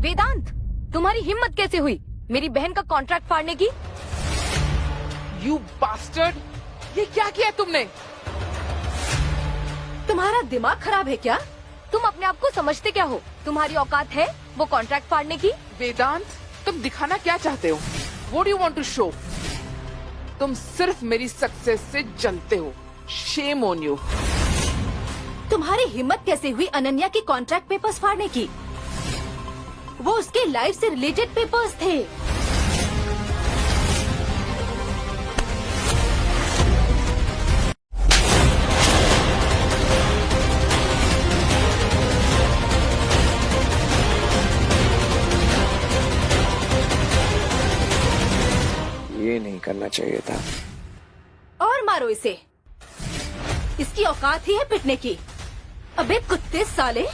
वेदांत, तुम्हारी हिम्मत कैसे हुई मेरी बहन का कॉन्ट्रैक्ट फाड़ने की? यू बास्टर्ड, ये क्या किया तुमने? तुम्हारा दिमाग खराब है क्या? तुम अपने आप को समझते क्या हो? तुम्हारी औकात है वो कॉन्ट्रैक्ट फाड़ने की? वेदांत, तुम दिखाना क्या चाहते हो? What do you want to show? तुम सिर्फ मेरी सक्सेस से जलते हो। Shame on you. तुम्हारी हिम्मत कैसे हुई अनन्या की कॉन्ट्रैक्ट पेपर्स फाड़ने की? वो उसके लाइफ से रिलेटेड पेपर्स थे। ये नहीं करना चाहिए था। और मारो इसे, इसकी औकात ही है पिटने की। अबे कुत्ते साले,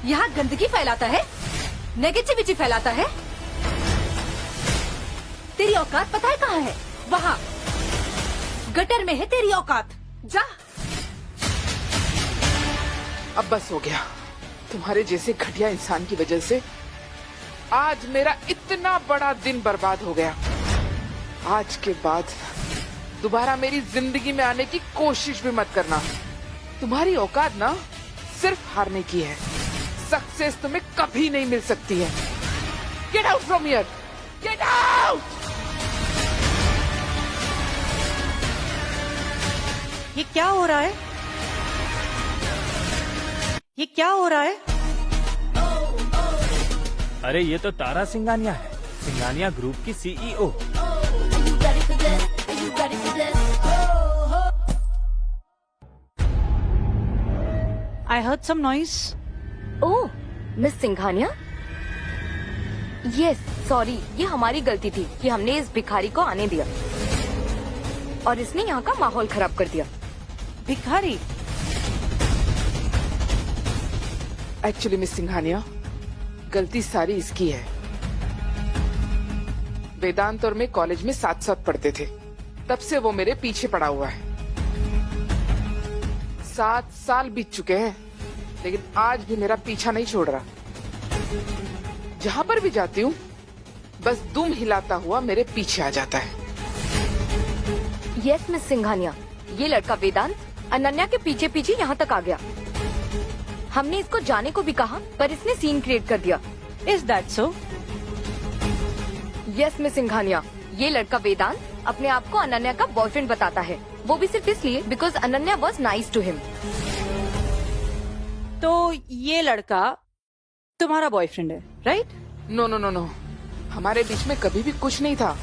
यहाँ गंदगी फैलाता है, नेगेटिविटी फैलाता है। तेरी औकात पता है कहाँ है? वहाँ गटर में है तेरी औकात, जा। अब बस हो गया। तुम्हारे जैसे घटिया इंसान की वजह से आज मेरा इतना बड़ा दिन बर्बाद हो गया। आज के बाद दोबारा मेरी जिंदगी में आने की कोशिश भी मत करना। तुम्हारी औकात ना सिर्फ हारने की है। सक्सेस तुम्हें कभी नहीं मिल सकती है। Get out from here, get out. ये क्या हो रहा है? ये क्या हो रहा है? अरे ये तो तारा सिंघानिया है, सिंघानिया ग्रुप की CEO. I heard some noise. Oh, miss Singhania. Yes, sorry, ये हमारी गलती थी कि हमने इस भिखारी को आने दिया और इसने यहाँ का माहौल खराब कर दिया। भिखारी? एक्चुअली मिस सिंघानिया, गलती सारी इसकी है। वेदांत और मैं कॉलेज में साथ साथ पढ़ते थे, तब से वो मेरे पीछे पड़ा हुआ है। 7 साल बीत चुके हैं, लेकिन आज भी मेरा पीछा नहीं छोड़ रहा। जहाँ पर भी जाती हूँ बस दुम हिलाता हुआ मेरे पीछे आ जाता है। यस मिस सिंघानिया, ये लड़का वेदांत अनन्या के पीछे पीछे यहाँ तक आ गया। हमने इसको जाने को भी कहा, पर इसने सीन क्रिएट कर दिया। Is that so? Yes miss Singhania, ये लड़का वेदांत अपने आप को अनन्या का बॉयफ्रेंड बताता है, वो भी सिर्फ इसलिए because Ananya was nice to him. तो ये लड़का तुम्हारा बॉयफ्रेंड है, right? No no no no, हमारे बीच में कभी भी कुछ नहीं था।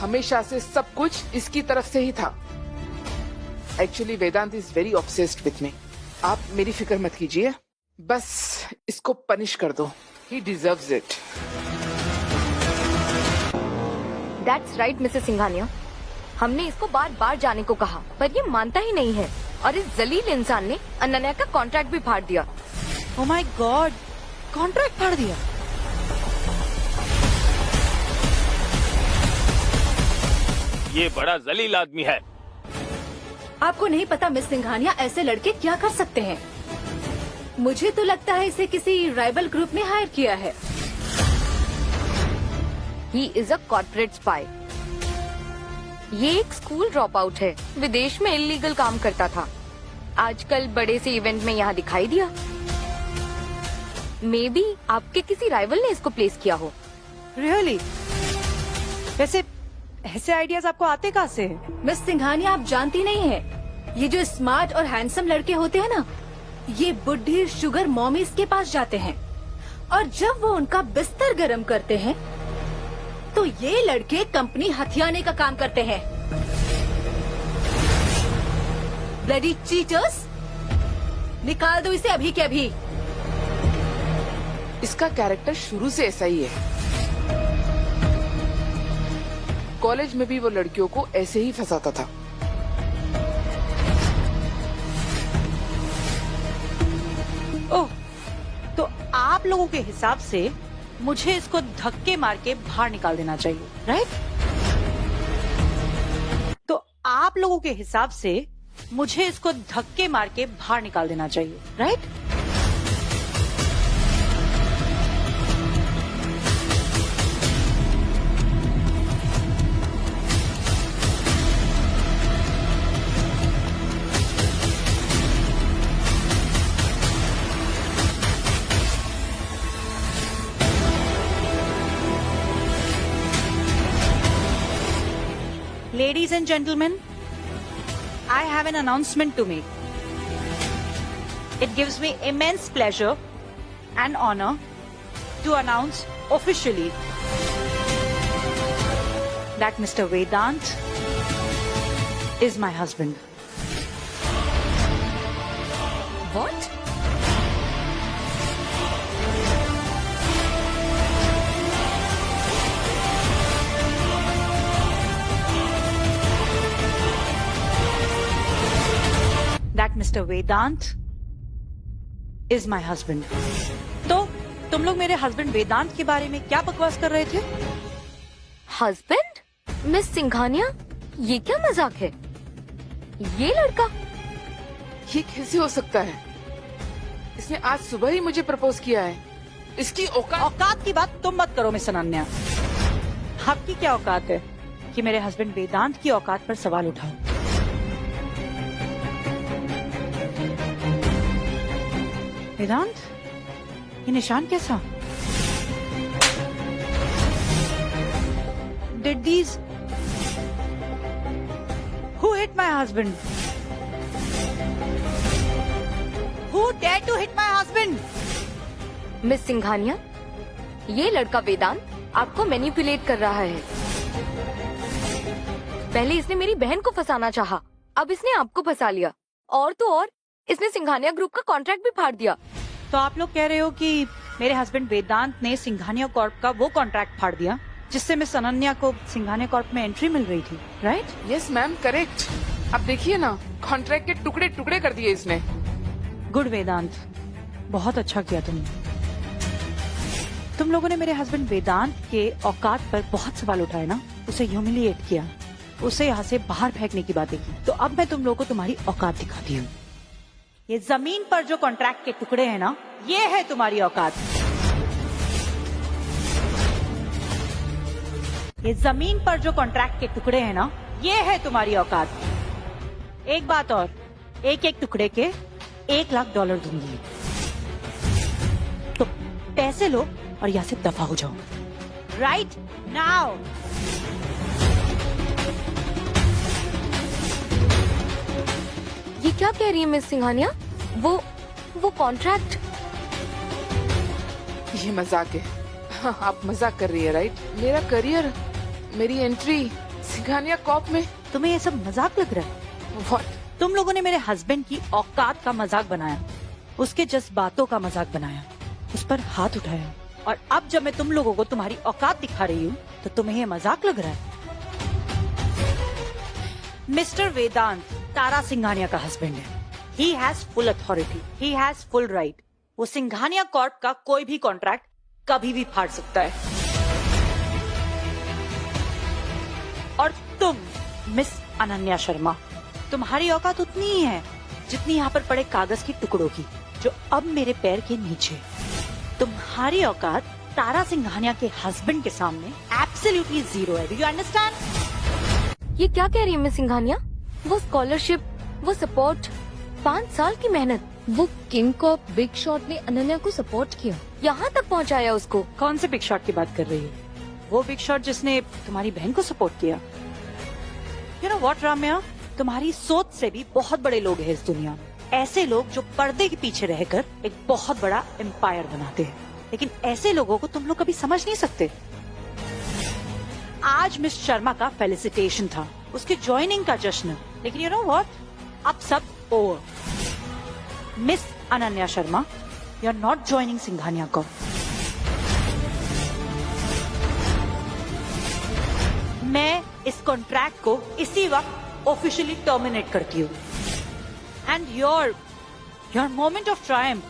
हमेशा से सब कुछ इसकी तरफ से ही था। Actually Vedant is very obsessed with me. आप मेरी फिक्र मत कीजिए, बस इसको पनिश कर दो। ही deserves it. That's right Mrs Singhania, हमने इसको बार बार जाने को कहा, पर ये मानता ही नहीं है और इस जलील इंसान ने अनन्या का कॉन्ट्रैक्ट भी फाड़ दिया। Oh my God, कॉन्ट्रैक्ट फाड़ दिया। ये बड़ा जलील आदमी है। आपको नहीं पता मिस सिंघानिया, ऐसे लड़के क्या कर सकते हैं। मुझे तो लगता है इसे किसी राइवल ग्रुप ने हायर किया है। He is a corporate spy. ये एक स्कूल ड्रॉप आउट है, विदेश में इलीगल काम करता था। आजकल बड़े से इवेंट में यहाँ दिखाई दिया। मे बी आपके किसी राइवल ने इसको प्लेस किया हो। Really? वैसे ऐसे आइडियाज आपको आते कहाँ से हैं? मिस सिंघानिया, आप जानती नहीं है, ये जो स्मार्ट और हैंडसम लड़के होते हैं ना, ये बुढ़ी शुगर मॉमीज के पास जाते हैं और जब वो उनका बिस्तर गर्म करते हैं तो ये लड़के कंपनी हथियाने का काम करते हैं। ब्लडी चीटर्स, निकाल दो इसे अभी के अभी। इसका कैरेक्टर शुरू से ऐसा ही है। कॉलेज में भी वो लड़कियों को ऐसे ही फंसाता था। ओह, तो आप लोगों के हिसाब से मुझे इसको धक्के मार के बाहर निकाल देना चाहिए, राइट? तो आप लोगों के हिसाब से मुझे इसको धक्के मार के बाहर निकाल देना चाहिए, right? Ladies and gentlemen, I have an announcement to make. It gives me immense pleasure and honor to announce officially that Mr. Vedant is my husband. What? That Mr. Vedant is my husband. तो तुम लोग मेरे husband वेदांत के बारे में क्या बकवास कर रहे थे? हस्बैंड? मिस सिंघानिया, ये क्या मजाक है? ये लड़का? ये कैसे हो सकता है? इसने आज सुबह ही मुझे प्रपोज किया है। इसकी औकात की बात तुम मत करो मिस अनन्या। आपकी क्या औकात है कि मेरे हस्बैंड वेदांत की औकात पर सवाल उठाओ? वेदांत, ये निशान कैसा? Did these? Who hit my husband? Who dared to hit my husband? Miss Singhania, ये लड़का वेदांत आपको मैनिपुलेट कर रहा है। पहले इसने मेरी बहन को फंसाना चाहा, अब इसने आपको फंसा लिया। और तो और इसने सिंघानिया ग्रुप का कॉन्ट्रैक्ट भी फाड़ दिया। तो आप लोग कह रहे हो कि मेरे हस्बैंड वेदांत ने सिंघानिया कॉर्प का वो कॉन्ट्रैक्ट फाड़ दिया जिससे मिस अनन्या को सिंघानिया कॉर्प में एंट्री मिल रही थी, राइट? Yes ma'am, correct. अब देखिए ना, कॉन्ट्रैक्ट के टुकड़े टुकड़े कर दिए इसने। गुड वेदांत, बहुत अच्छा किया तुमने। तुम लोगों ने मेरे हस्बैंड वेदांत के औकात पर बहुत सवाल उठाए ना, उसे ह्यूमिलिएट किया, उसे यहाँ से बाहर फेंकने की बातें की। तो अब मैं तुम लोगों को तुम्हारी औकात दिखाती हूँ। ये जमीन पर जो कॉन्ट्रैक्ट के टुकड़े हैं ना, ये है तुम्हारी औकात। ये जमीन पर जो कॉन्ट्रैक्ट के टुकड़े हैं ना, ये है तुम्हारी औकात। एक बात और, एक एक टुकड़े के $1,00,000 दूंगी। तो पैसे लो और यहाँ से दफा हो जाओ, राइट नाउ। ये क्या कह रही है मिस सिंघानिया? वो कॉन्ट्रैक्ट? ये मजाक है। हाँ, आप मजाक कर रही है, राइट? मेरा करियर, मेरी एंट्री सिंघानिया कॉर्प में। तुम्हें ये सब मजाक लग रहा है? What? तुम लोगों ने मेरे हस्बैंड की औकात का मजाक बनाया, उसके जज्बातों का मजाक बनाया, उस पर हाथ उठाया, और अब जब मैं तुम लोगों को तुम्हारी औकात दिखा रही हूँ तो तुम्हें ये मजाक लग रहा है? मिस्टर वेदांत तारा सिंघानिया का हस्बैंड है। He has full authority, he has full right. वो सिंघानिया कॉर्प का कोई भी कॉन्ट्रैक्ट कभी भी फाड़ सकता है। और तुम मिस अनन्या शर्मा, तुम्हारी औकात उतनी ही है जितनी यहाँ पर पड़े कागज के टुकड़ों की जो अब मेरे पैर के नीचे। तुम्हारी औकात तारा सिंघानिया के हस्बैंड के सामने एब्सोल्युटली जीरो है। Do you understand? ये क्या कह रही है मिस सिंघानिया? वो स्कॉलरशिप, वो सपोर्ट, 5 साल की मेहनत, वो किंग कॉप बिग शॉट ने अनन्या को सपोर्ट किया, यहाँ तक पहुँचाया उसको। कौन से बिग शॉट की बात कर रही है? वो बिग शॉट जिसने तुम्हारी बहन को सपोर्ट किया। यू नो व्हाट राम्या, तुम्हारी सोच से भी बहुत बड़े लोग हैं इस दुनिया में। ऐसे लोग जो पर्दे के पीछे रहकर एक बहुत बड़ा एम्पायर बनाते हैं, लेकिन ऐसे लोगों को तुम लोग कभी समझ नहीं सकते। आज मिस शर्मा का फेलिसिटेशन था, उसके ज्वाइनिंग का जश्न, लेकिन यू नो व्हाट, अब सब over. Miss Ananya Sharma, you are not joining Singhania को। मैं इस कॉन्ट्रैक्ट को इसी वक्त ऑफिशियली टर्मिनेट करती हूँ। And your moment of Triumph,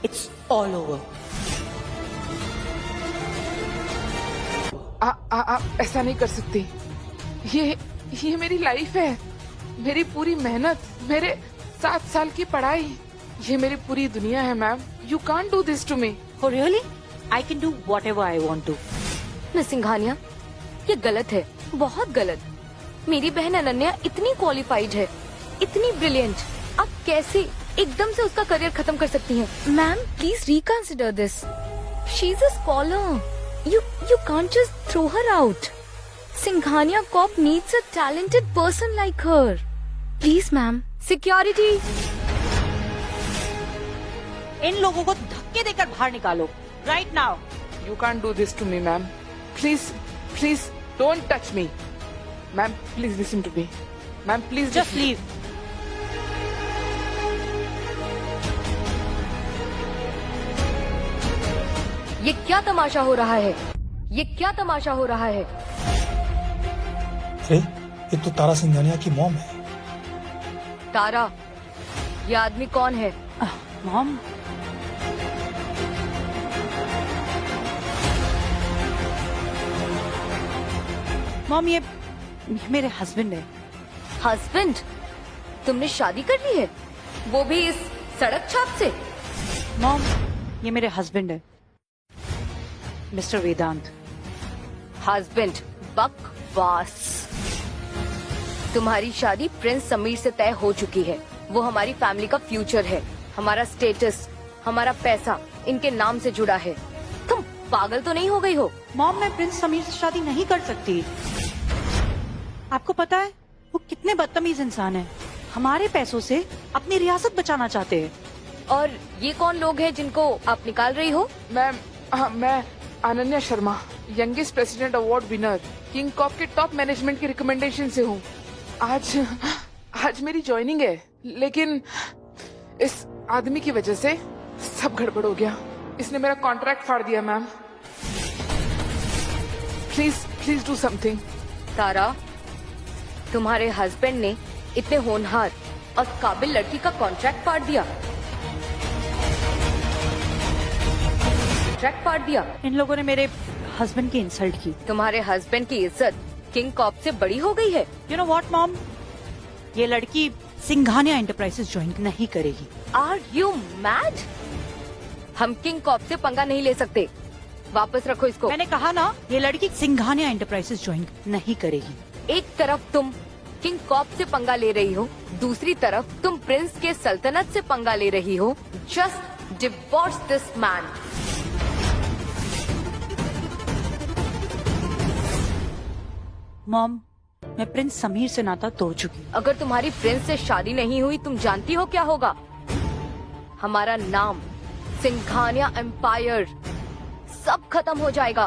it's all over. आप ऐसा नहीं कर सकती। ये मेरी लाइफ है, मेरी पूरी मेहनत, मेरे 7 साल की पढ़ाई, ये मेरी पूरी दुनिया है ma'am. You can't do this to me. Oh really? I can do whatever I want to. Miss Singhania, ये गलत है, बहुत गलत। मेरी बहन अनन्या इतनी क्वालिफाइड है, इतनी ब्रिलियंट, आप कैसे एकदम से उसका करियर खत्म कर सकती हैं? Ma'am please reconsider this. She is a scholar, you can't just throw her out. Singhania Corp needs a talented person like her. Please, ma'am. Security. इन लोगों को धक्के देकर बाहर निकालो right now. You can't do this to me, ma'am. Please, please, don't touch me. Ma'am, please listen to me. Ma'am, please just leave. ये क्या तमाशा हो रहा है? ये क्या तमाशा हो रहा है? अरे ये तो तारा सिंघानिया की मॉम है। तारा, ये आदमी कौन है? मॉम, मॉम ये मेरे हस्बैंड है। हस्बैंड? तुमने शादी कर ली है? वो भी इस सड़क छाप से? मॉम ये मेरे हस्बैंड है, मिस्टर वेदांत। हस्बैंड? बकवास। तुम्हारी शादी प्रिंस समीर से तय हो चुकी है। वो हमारी फैमिली का फ्यूचर है। हमारा स्टेटस, हमारा पैसा इनके नाम से जुड़ा है। तुम पागल तो नहीं हो गई हो? मॉम मैं प्रिंस समीर से शादी नहीं कर सकती। आपको पता है वो कितने बदतमीज इंसान है। हमारे पैसों से अपनी रियासत बचाना चाहते हैं। और ये कौन लोग हैं जिनको आप निकाल रही हो? मैम, मैं Ananya Sharma, youngest president award winner, King Corp के टॉप मैनेजमेंट की रिकमेंडेशन से हूँ। आज मेरी ज्वाइनिंग है, लेकिन इस आदमी की वजह से सब गड़बड़ हो गया। इसने मेरा कॉन्ट्रैक्ट फाड़ दिया। Ma'am please do something. Tara, तुम्हारे हस्बैंड ने इतने होनहार और काबिल लड़की का कॉन्ट्रैक्ट फाड़ दिया। कॉन्ट्रैक्ट फाड़ दिया। इन लोगों ने मेरे हस्बैंड की इंसल्ट की। तुम्हारे हस्बैंड की इज्जत किंग कॉप से बड़ी हो गई है। यू नो व्हाट मॉम, ये लड़की सिंघानिया एंटरप्राइजेस ज्वाइन नहीं करेगी। Are you mad? हम किंग कॉप से पंगा नहीं ले सकते। वापस रखो इसको। मैंने कहा ना, ये लड़की सिंघानिया एंटरप्राइजेस ज्वाइन नहीं करेगी। एक तरफ तुम किंग कॉप से पंगा ले रही हो, दूसरी तरफ तुम प्रिंस के सल्तनत से पंगा ले रही हो। Just divorce this man. Mom मैं प्रिंस समीर से नाता तोड़ चुकी। अगर तुम्हारी प्रिंस से शादी नहीं हुई, तुम जानती हो क्या होगा? हमारा नाम, सिंघानिया एम्पायर, सब खत्म हो जाएगा।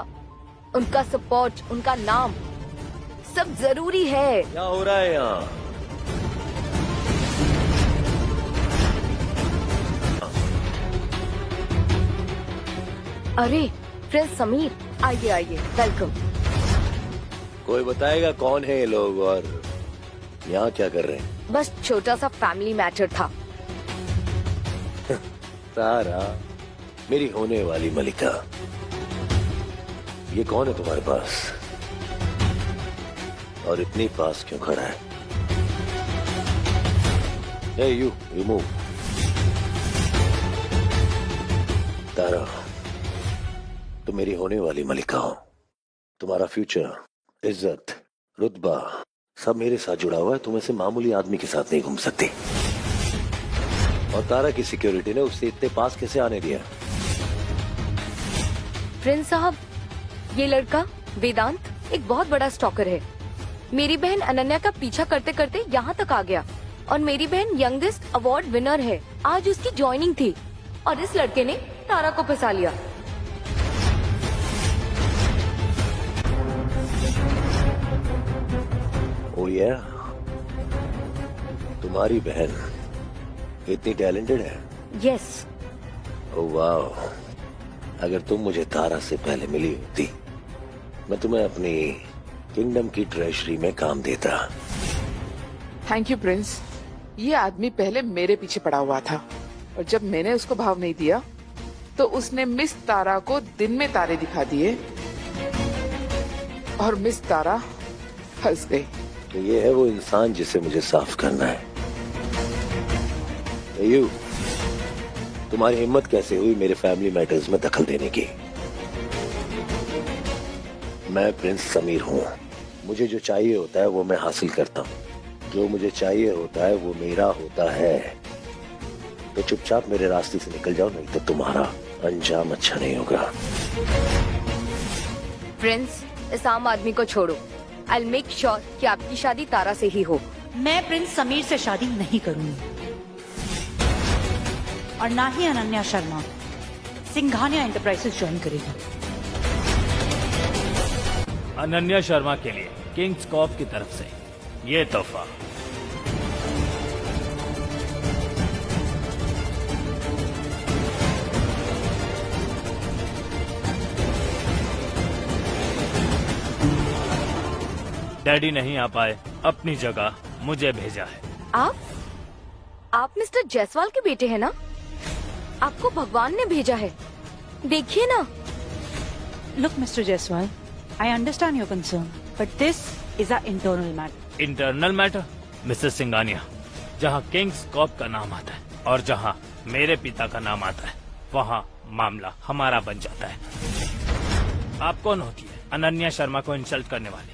उनका सपोर्ट, उनका नाम, सब जरूरी है। क्या हो रहा है यहाँ? अरे प्रिंस समीर, आइए आइए, वेलकम। कोई बताएगा कौन है ये लोग और यहाँ क्या कर रहे हैं? बस छोटा सा फैमिली मैटर था। तारा, मेरी होने वाली मलिका, ये कौन है तुम्हारे पास और इतनी पास क्यों खड़ा है? Hey, you move. तारा, तुम मेरी होने वाली मलिका हो। तुम्हारा फ्यूचर, इज्जत, रुतबा सब मेरे साथ जुड़ा हुआ है। तुम ऐसे मामूली आदमी के साथ नहीं घूम सकती। और तारा की सिक्योरिटी ने उससे इतने पास कैसे आने दिया? प्रिंस साहब, ये लड़का वेदांत एक बहुत बड़ा स्टॉकर है। मेरी बहन अनन्या का पीछा करते करते यहाँ तक आ गया। और मेरी बहन यंगेस्ट अवार्ड विनर है। आज उसकी ज्वाइनिंग थी और इस लड़के ने तारा को फंसा लिया। ओ या, तुम्हारी बहन इतनी टैलेंटेड है? यस। ओ वाह, अगर तुम मुझे तारा से पहले मिली होती, मैं तुम्हें अपनी किंगडम की ट्रेजरी में काम देता। Thank you Prince. ये आदमी पहले मेरे पीछे पड़ा हुआ था और जब मैंने उसको भाव नहीं दिया तो उसने मिस तारा को दिन में तारे दिखा दिए और मिस तारा फंस गई। तो ये है वो इंसान जिसे मुझे साफ करना है। यू, तुम्हारी हिम्मत कैसे हुई मेरे फैमिली मैटर्स में दखल देने की? मैं प्रिंस समीर हूँ। मुझे जो चाहिए होता है वो मैं हासिल करता हूँ। जो मुझे चाहिए होता है वो मेरा होता है। तो चुपचाप मेरे रास्ते से निकल जाओ, नहीं तो तुम्हारा अंजाम अच्छा नहीं होगा। प्रिंस, इस आम आदमी को छोड़ो। आई विल मेक श्योर कि आपकी शादी तारा से ही हो। मैं प्रिंस समीर से शादी नहीं करूंगी और ना ही अनन्या शर्मा सिंघानिया एंटरप्राइजेस ज्वाइन करेगी। अनन्या शर्मा के लिए किंग्स कॉप की तरफ से ये तोहफा। डैडी नहीं आ पाए, अपनी जगह मुझे भेजा है। आप मिस्टर जायसवाल के बेटे हैं ना? आपको भगवान ने भेजा है, देखिए ना। Look, Mr. Jaiswal, I understand your concern, but this is our internal matter. Internal matter Mrs Singhania, जहाँ किंग्स कॉप का नाम आता है और जहाँ मेरे पिता का नाम आता है, वहाँ मामला हमारा बन जाता है। आप कौन होती है अनन्या शर्मा को इंसल्ट करने वाली?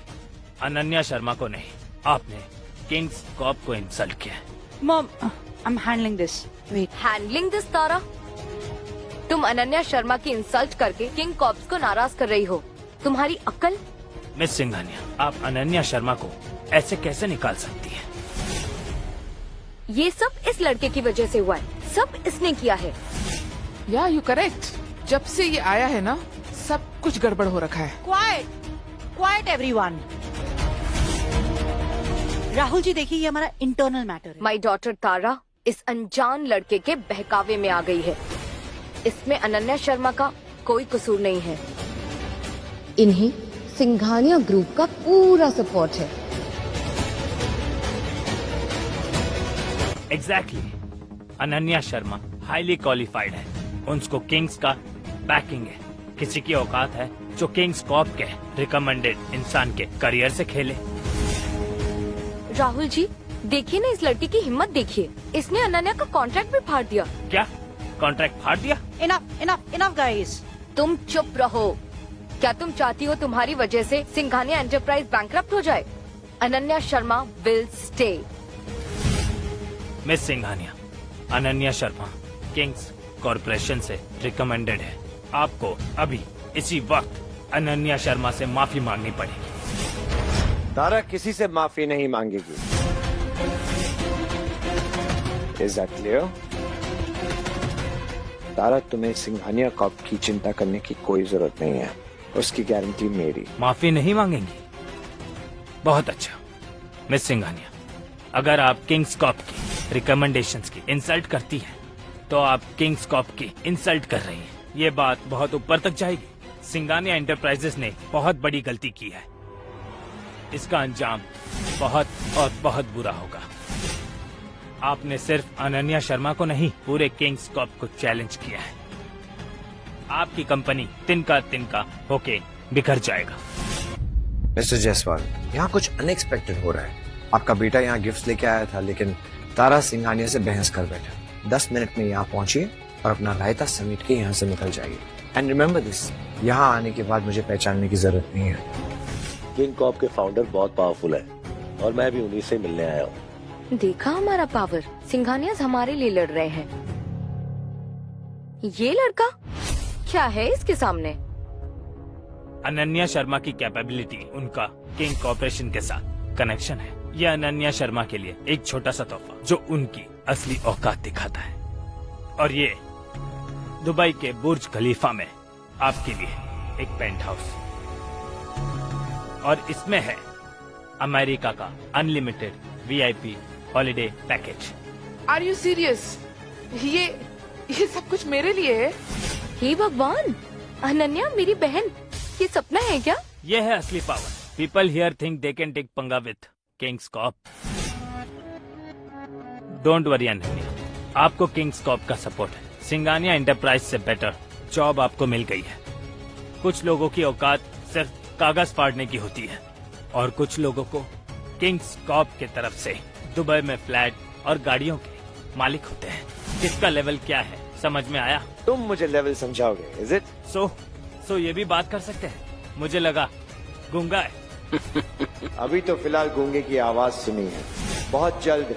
अनन्या शर्मा को नहीं, आपने किंग्स कॉप को इंसल्ट किया है। Mom, I'm handling this. Wait. Handling this Tara? तुम अनन्या शर्मा की इंसल्ट करके किंग कॉप्स को नाराज कर रही हो। तुम्हारी अक्ल? मिस सिंघानिया, आप अनन्या शर्मा को ऐसे कैसे निकाल सकती हैं? ये सब इस लड़के की वजह से हुआ है, सब इसने किया है। या यू करेक्ट। जब से ये आया है ना, सब कुछ गड़बड़ हो रखा है। Quiet everyone. राहुल जी, देखिए ये हमारा इंटरनल मैटर है। माई डॉटर तारा इस अनजान लड़के के बहकावे में आ गई है। इसमें अनन्या शर्मा का कोई कसूर नहीं है। इन्हें सिंघानिया ग्रुप का पूरा सपोर्ट है। Exactly. Ananya Sharma highly qualified है, उनको किंग्स का बैकिंग है। किसी की औकात है जो किंग्स कॉप के रिकमेंडेड इंसान के करियर से खेले। राहुल जी, देखिए ना इस लड़की की हिम्मत देखिए। इसने अनन्या का कॉन्ट्रैक्ट भी फाड़ दिया। क्या कॉन्ट्रैक्ट फाड़ दिया? Enough guys. तुम चुप रहो। क्या तुम चाहती हो तुम्हारी वजह से सिंघानिया एंटरप्राइज बैंकरप्ट हो जाए? Ananya Sharma will stay. Miss Singhania, Ananya Sharma Kings corporation से रिकमेंडेड है। आपको अभी इसी वक्त अनन्या शर्मा से माफी मांगनी पड़ेगी। तारा किसी से माफी नहीं मांगेगी। Is that clear? तारा, तुम्हें सिंघानिया कॉप की चिंता करने की कोई जरूरत नहीं है, उसकी गारंटी मेरी। माफी नहीं मांगेंगी? बहुत अच्छा। मिस सिंघानिया, अगर आप किंग्स कॉप की रिकमेंडेशंस की इंसल्ट करती हैं, तो आप किंग्स कॉप की इंसल्ट कर रही हैं। ये बात बहुत ऊपर तक जाएगी। सिंघानिया एंटरप्राइजेस ने बहुत बड़ी गलती की है। इसका अंजाम बहुत और बहुत बुरा होगा। आपने सिर्फ अनन्या शर्मा को नहीं, पूरे किंग्स कॉप को चैलेंज किया है। आपकी कंपनी तिनका होके बिखर जाएगा। मिस्टर जायसवाल, यहाँ कुछ अनएक्सपेक्टेड हो रहा है। आपका बेटा यहाँ गिफ्ट लेके आया था, लेकिन तारा सिंघानिया से बहस कर बैठा। 10 मिनट में यहाँ पहुंचिए और अपना रायता समेट के यहाँ से निकल जाइए। एंड रिमेम्बर दिस, यहाँ आने के बाद मुझे पहचानने की जरूरत नहीं है। किंग कॉप के फाउंडर बहुत पावरफुल है और मैं भी उन्हीं से मिलने आया हूँ। देखा हमारा पावर? सिंघानियाज हमारे लिए लड़ रहे हैं। ये लड़का क्या है इसके सामने? अनन्या शर्मा की कैपेबिलिटी, उनका किंग कॉर्पोरेशन के साथ कनेक्शन है। यह अनन्या शर्मा के लिए एक छोटा सा तोहफा जो उनकी असली औकात दिखाता है। और ये दुबई के बुर्ज खलीफा में आपके लिए एक पेंट हाउस, और इसमें है अमेरिका का unlimited VIP holiday package. Are you serious? ये सब कुछ मेरे लिए है? हे भगवान, अनन्या मेरी बहन, ये सपना है क्या? ये है असली power. People here think they can take पंगा with King's Cop. Don't worry Ananya, आपको किंग्स कॉप का सपोर्ट है। सिंघानिया एंटरप्राइज से बेटर जॉब आपको मिल गई है। कुछ लोगों की औकात सिर्फ कागज फाड़ने की होती है और कुछ लोगों को किंग्स कॉप के तरफ से दुबई में फ्लैट और गाड़ियों के मालिक होते हैं। किसका लेवल क्या है समझ में आया? तुम मुझे लेवल समझाओगे, इज इट? सो ये भी बात कर सकते हैं? मुझे लगा गूंगा है। अभी तो फिलहाल गूंगे की आवाज सुनी है, बहुत जल्द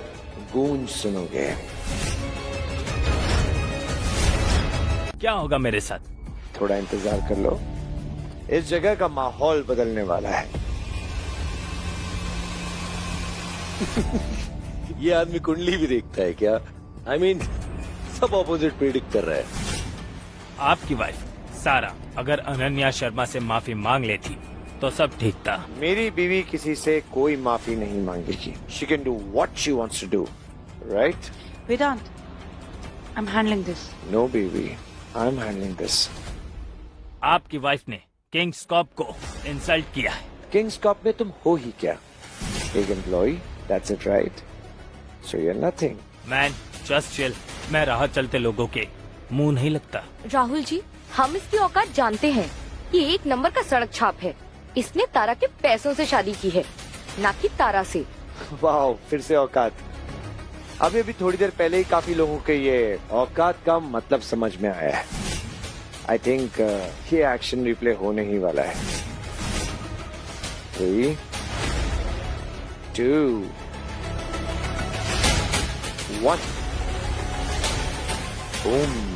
गूंज सुनोगे। क्या होगा मेरे साथ? थोड़ा इंतजार कर लो, इस जगह का माहौल बदलने वाला है। ये आदमी कुंडली भी देखता है क्या? I mean, सब ऑपोजिट प्रेडिक्ट कर रहा है। आपकी वाइफ सारा अगर अनन्या शर्मा से माफी मांग लेती तो सब ठीक था। मेरी बीवी किसी से कोई माफी नहीं मांगेगी। She can do what she wants to do, right? Vedant, I'm handling this. No, baby, I'm handling this. आपकी वाइफ ने किंग्स कॉप को इंसल्ट किया है। किंग्स कॉप में तुम हो ही क्या? एक employee, that's it, right? So you're nothing. Man just chill. मैं राह चलते लोगों के मुंह नहीं लगता। राहुल जी, हम इसकी औकात जानते हैं। ये एक नंबर का सड़क छाप है। इसने तारा के पैसों से शादी की है, ना कि तारा से। वाह, फिर से औकात। अभी अभी थोड़ी देर पहले ही काफी लोगों के ये औकात का मतलब समझ में आया है। आई थिंक ये एक्शन रिप्ले होने ही वाला है। 3, 2, 1 बूम।